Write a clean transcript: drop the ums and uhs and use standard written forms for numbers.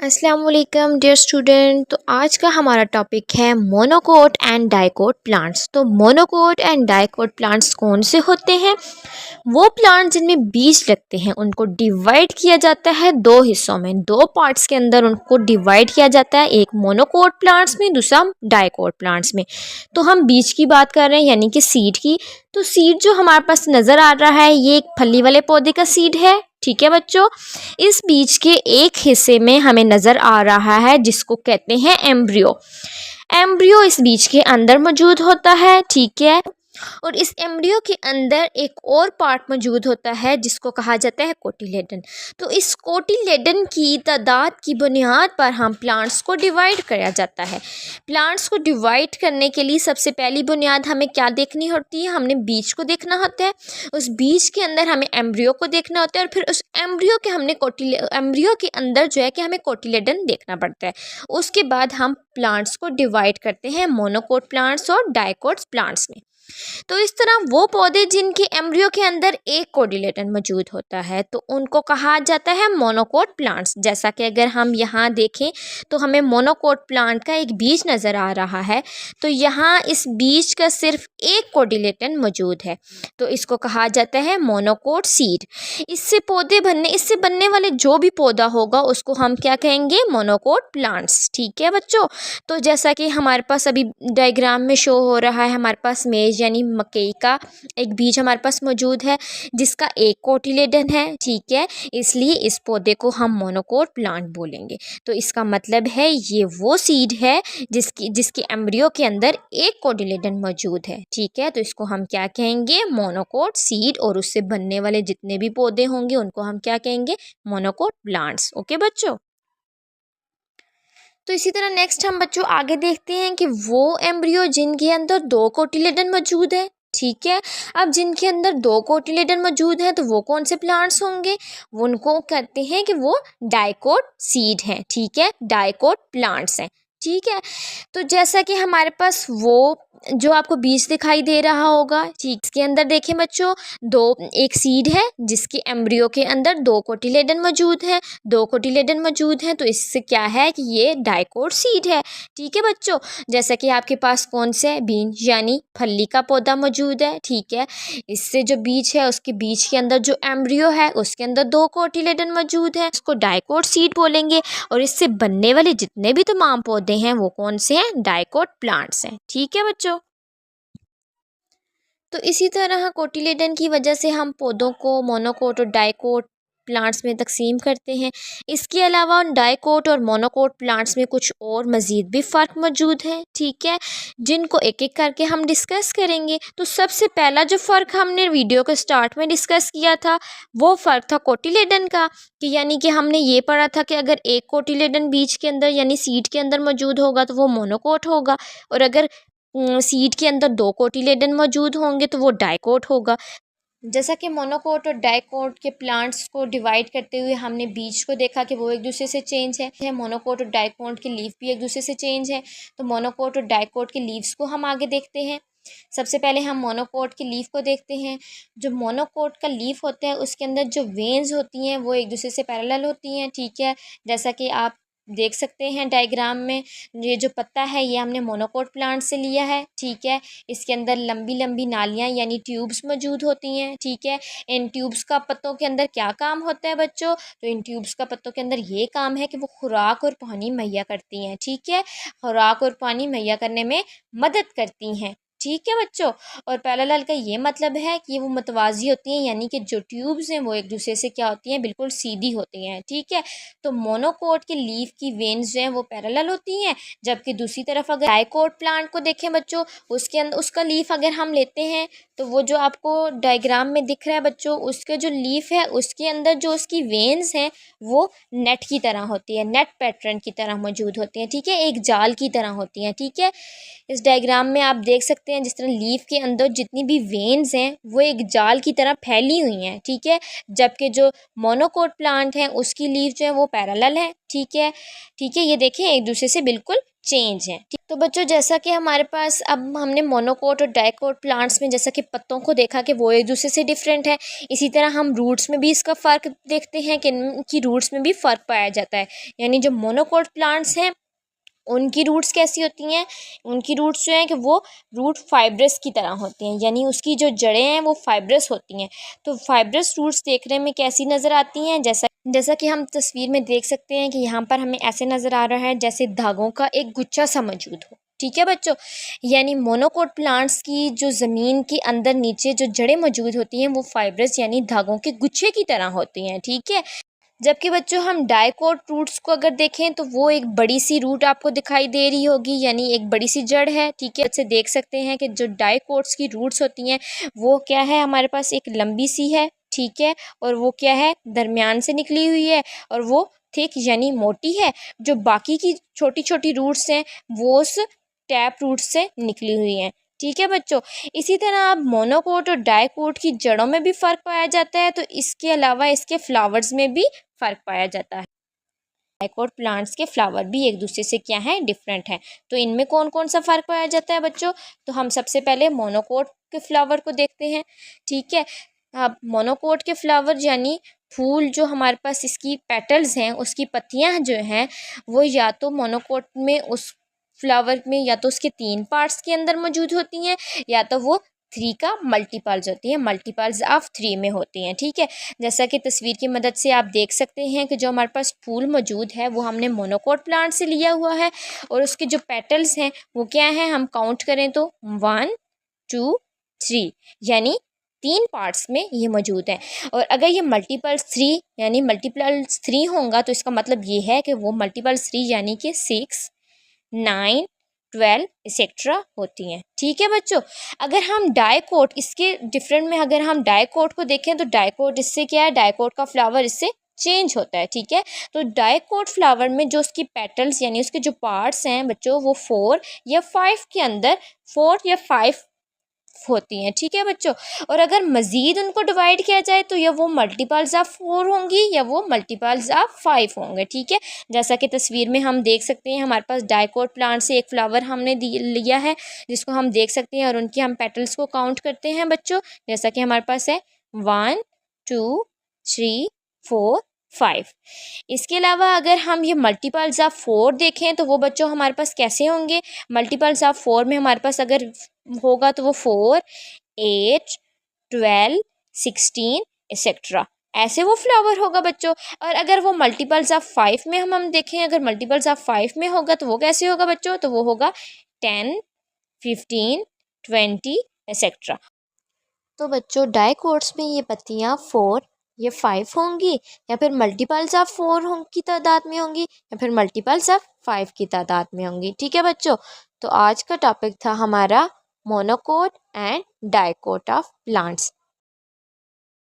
अस्सलाम वालेकुम dear student. तो आज का हमारा टॉपिक है मोनोकोट एंड डाइकोट प्लांट्स। तो मोनोकोट एंड डाइकोट प्लांट्स कौन से होते हैं? वो प्लांट्स जिनमें बीज लगते हैं उनको डिवाइड किया जाता है दो हिस्सों में, दो पार्ट्स के अंदर उनको डिवाइड किया जाता है, एक मोनोकोट प्लांट्स में, दूसरा डाइकोट प्लांट्स में। तो हम बीज की बात कर रहे हैं यानी कि सीड की। तो सीड जो हमारे पास नज़र आ रहा है ये एक फली वाले पौधे का सीड है, ठीक है बच्चों। इस बीज के एक हिस्से में हमें नज़र आ रहा है जिसको कहते हैं एम्ब्रियो। एम्ब्रियो इस बीज के अंदर मौजूद होता है, ठीक है। और इस एम्ब्रियो के अंदर एक और पार्ट मौजूद होता है जिसको कहा जाता है कोटिलेडन। तो इस कोटिलेडन की तादाद की बुनियाद पर हम प्लांट्स को डिवाइड किया जाता है। प्लांट्स को डिवाइड करने के लिए सबसे पहली बुनियाद हमें क्या देखनी होती है? हमने बीज को देखना होता है। उस बीज के अंदर हमें एम्ब्रियो को देखना होता है और फिर उस एम्ब्रियो के अंदर जो है कि हमें कोटिलेडन देखना पड़ता है। उसके बाद हम प्लांट्स को डिवाइड करते हैं मोनोकोट प्लांट्स और डाइकोट प्लांट्स में। तो इस तरह वो पौधे जिनके एम्ब्रियो के अंदर एक कोटिलेडन मौजूद होता है तो उनको कहा जाता है मोनोकोट प्लांट्स। जैसा कि अगर हम यहाँ देखें तो हमें मोनोकोट प्लांट का एक बीज नज़र आ रहा है। तो यहाँ इस बीज का सिर्फ एक कोटिलेडन मौजूद है, तो इसको कहा जाता है मोनोकोट सीड। इससे बनने वाले जो भी पौधा होगा उसको हम क्या कहेंगे? मोनोकोट प्लांट्स, ठीक है बच्चों। तो जैसा कि हमारे पास अभी डायग्राम में शो हो रहा है, हमारे पास मेज यानी मकई का एक बीज हमारे पास मौजूद है जिसका एक कोटिलेडन है, ठीक है। इसलिए इस पौधे को हम मोनोकोट प्लांट बोलेंगे। तो इसका मतलब है ये वो सीड है जिसके एम्ब्रियो के अंदर एक कोटिलेडन मौजूद है, ठीक है। तो इसको हम क्या कहेंगे? Monocot seed. और उससे बनने वाले जितने भी पौधे होंगे उनको हम क्या कहेंगे? Monocot plants. ओके बच्चों। तो इसी तरह नेक्स्ट हम बच्चों आगे देखते हैं कि वो एम्ब्रियो जिनके अंदर दो कोटिलेडन मौजूद है, ठीक है। अब जिनके अंदर दो कोटिलेडन मौजूद हैं तो वो कौन से प्लांट्स होंगे? वो उनको कहते हैं कि वो डाइकोट सीड हैं, ठीक है, डाइकोट प्लांट्स हैं, ठीक है। तो जैसा कि हमारे पास वो जो आपको बीज दिखाई दे रहा होगा, ठीक, इसके अंदर देखें बच्चों, एक सीड है जिसके एम्ब्रियो के अंदर दो कोटिलेडन मौजूद है, दो कोटिलेडन मौजूद हैं। तो इससे क्या है कि ये डाइकोट सीड है, ठीक है बच्चों। जैसा कि आपके पास कौन से बीज यानी फली का पौधा मौजूद है, ठीक है। इससे जो बीज है उसके बीज के अंदर जो एम्ब्रियो है उसके अंदर दो कोटिलेडन मौजूद है, इसको डाइकोट सीड बोलेंगे। और इससे बनने वाले जितने भी तमाम पौधे हैं वो कौन से हैं? डाइकोट प्लांट्स हैं, ठीक है बच्चों। तो इसी तरह कोटिलेडन की वजह से हम पौधों को मोनोकोट और डाइकोट प्लांट्स में तकसीम करते हैं। इसके अलावा डाइकोट और मोनोकोट प्लांट्स में कुछ और मज़ीद भी फ़र्क मौजूद है, ठीक है, जिनको एक एक करके हम डिस्कस करेंगे। तो सबसे पहला जो फ़र्क हमने वीडियो के स्टार्ट में डिस्कस किया था वो फ़र्क था कोटिलेडन का, कि यानी कि हमने ये पढ़ा था कि अगर एक कोटिलेडन बीज के अंदर यानी सीड के अंदर मौजूद होगा तो वो मोनोकोट होगा, और अगर सीड के अंदर दो कोटिलेडन मौजूद होंगे तो वो डाइकोट होगा। जैसा कि मोनोकोट और डाइकोट के प्लांट्स को डिवाइड करते हुए हमने बीज को देखा कि वो एक दूसरे से चेंज है। मोनोकोट और डाइकोट के लीफ भी एक दूसरे से चेंज है। तो मोनोकोट और डाइकोट के लीव्स को हम आगे देखते हैं। सबसे पहले हम मोनोकोट के लीफ को देखते हैं। जो मोनोकोट का लीफ होता है उसके अंदर जो वेन्स होती हैं वो एक दूसरे से पैरेलल होती हैं, ठीक है। जैसा कि आप देख सकते हैं डायग्राम में, ये जो पत्ता है ये हमने मोनोकोट प्लांट से लिया है, ठीक है। इसके अंदर लंबी लंबी नालियाँ यानी ट्यूब्स मौजूद होती हैं, ठीक है। इन ट्यूब्स का पत्तों के अंदर क्या काम होता है बच्चों? तो इन ट्यूब्स का पत्तों के अंदर ये काम है कि वो खुराक और पानी मुहैया करती हैं, ठीक है। खुराक और पानी मुहैया करने में मदद करती हैं, ठीक है बच्चों। और पैरेलल का ये मतलब है कि वो मतवाजी होती हैं, यानी कि जो ट्यूब्स हैं वो एक दूसरे से क्या होती हैं? बिल्कुल सीधी होती हैं, ठीक है। तो मोनोकोट के लीफ की वेन्स जो हैं वो पैरेलल होती हैं, जबकि दूसरी तरफ अगर डाइकोट प्लांट को देखें बच्चों, उसके अंदर उसका लीफ अगर हम लेते हैं तो वो जो आपको डायग्राम में दिख रहा है बच्चों, उसके जो लीफ है उसके अंदर जो उसकी वेन्स हैं वो नेट की तरह होती है, नेट पैटर्न की तरह मौजूद होती हैं, ठीक है, एक जाल की तरह होती हैं, ठीक है। इस डायग्राम में आप देख सकते सकते हैं जिस तरह लीफ के अंदर जितनी भी वेन्स हैं वो एक जाल की तरह फैली हुई हैं, ठीक है। जबकि जो मोनोकोट प्लांट है उसकी लीफ जो है वो पैरेलल है, ठीक है। ठीक है, ये देखें एक दूसरे से बिल्कुल चेंज है। तो बच्चों जैसा कि हमारे पास अब हमने मोनोकोट और डाइकोट प्लांट्स में जैसा कि पत्तों को देखा कि वो एक दूसरे से डिफरेंट है, इसी तरह हम रूट्स में भी इसका फ़र्क देखते हैं कि इनकी रूट्स में भी फ़र्क पाया जाता है। यानी जो मोनोकोट प्लांट्स हैं उनकी रूट्स कैसी होती हैं, उनकी रूट्स जो हैं कि वो रूट फाइब्रस की तरह होती हैं, यानी उसकी जो जड़ें हैं वो फाइब्रस होती हैं। तो फाइब्रस रूट्स देखने में कैसी नज़र आती हैं, जैसा जैसा कि हम तस्वीर में देख सकते हैं कि यहाँ पर हमें ऐसे नज़र आ रहा है जैसे धागों का एक गुच्छा सा मौजूद हो, ठीक है बच्चों। यानी मोनोकोट प्लांट्स की जो ज़मीन के अंदर नीचे जो जड़ें मौजूद होती हैं वो फाइब्रस यानी धागों के गुच्छे की तरह होती हैं, ठीक है। जबकि बच्चों हम डाइकोट रूट्स को अगर देखें तो वो एक बड़ी सी रूट आपको दिखाई दे रही होगी, यानी एक बड़ी सी जड़ है, ठीक है। इससे देख सकते हैं कि जो डाइकोट्स की रूट्स होती हैं वो क्या है, हमारे पास एक लंबी सी है, ठीक है, और वो क्या है दरमियान से निकली हुई है और वो थिक यानी मोटी है। जो बाकी की छोटी छोटी रूट्स हैं वो उस टैप रूट से निकली हुई हैं, ठीक है बच्चों। इसी तरह अब मोनोकोट और डाइकोट की जड़ों में भी फ़र्क पाया जाता है, तो इसके अलावा इसके फ्लावर्स में भी फ़र्क पाया जाता है। डाइकोट प्लांट्स के फ्लावर भी एक दूसरे से क्या है डिफरेंट हैं। तो इनमें कौन कौन सा फ़र्क पाया जाता है बच्चों, तो हम सबसे पहले मोनोकोट के फ्लावर को देखते हैं, ठीक है। अब मोनोकोट के फ्लावर यानी फूल जो हमारे पास इसकी पेटल्स हैं उसकी पत्तियां जो हैं वो या तो मोनोकोट में उस फ्लावर में या तो उसके 3 पार्ट्स के अंदर मौजूद होती हैं या तो वो 3 का मल्टीपल्स होती हैं, मल्टीपल्स ऑफ 3 में होती हैं, ठीक है। जैसा कि तस्वीर की मदद से आप देख सकते हैं कि जो हमारे पास फूल मौजूद है वो हमने मोनोकोट प्लांट से लिया हुआ है और उसके जो पेटल्स हैं वो क्या हैं, हम काउंट करें तो 1 2 3 यानी 3 पार्ट्स में ये मौजूद हैं। और अगर ये मल्टीपल्स 3 यानी मल्टीपल्स 3 होगा तो इसका मतलब ये है कि वो मल्टीपल्स 3 यानी कि 6 9 12 एक्सेट्रा होती हैं, ठीक है बच्चों। अगर हम डाइकोट इसके डिफरेंट में अगर हम डाइकोट को देखें तो डाइकोट इससे क्या है, डाइकोट का फ्लावर इससे चेंज होता है, ठीक है। तो डाइकोट फ्लावर में जो उसकी पेटल्स यानी उसके जो पार्ट्स हैं बच्चों वो 4 या 5 के अंदर 4 या 5 होती हैं, ठीक है बच्चों। और अगर मज़ीद उनको डिवाइड किया जाए तो या वो मल्टीपल्स ऑफ 4 होंगी या वो मल्टीपल्स ऑफ 5 होंगे, ठीक है। जैसा कि तस्वीर में हम देख सकते हैं हमारे पास डाइकोट प्लांट से एक फ्लावर हमने लिया है जिसको हम देख सकते हैं और उनकी हम पेटल्स को काउंट करते हैं बच्चों। जैसा कि हमारे पास है 1 2 3 4 5। इसके अलावा अगर हम ये मल्टीपल्स ऑफ 4 देखें तो वो बच्चों हमारे पास कैसे होंगे, मल्टीपल्स ऑफ 4 में हमारे पास अगर होगा तो वो 4 8 12 16 एक्सेट्रा ऐसे वो फ्लावर होगा बच्चों। और अगर वो मल्टीपल्स ऑफ 5 में हम देखें, अगर मल्टीपल्स ऑफ 5 में होगा तो वो कैसे होगा बच्चों, तो वो होगा 10 15 20 एक्सेट्रा। तो बच्चों डाइकोट्स में ये पत्तियाँ 4 या 5 होंगी या फिर मल्टीपल्स ऑफ 4 की तादाद में होंगी या फिर मल्टीपल्स ऑफ 5 की तादाद में होंगी, ठीक है बच्चों। तो आज का टॉपिक था हमारा monocot and dicot of plants.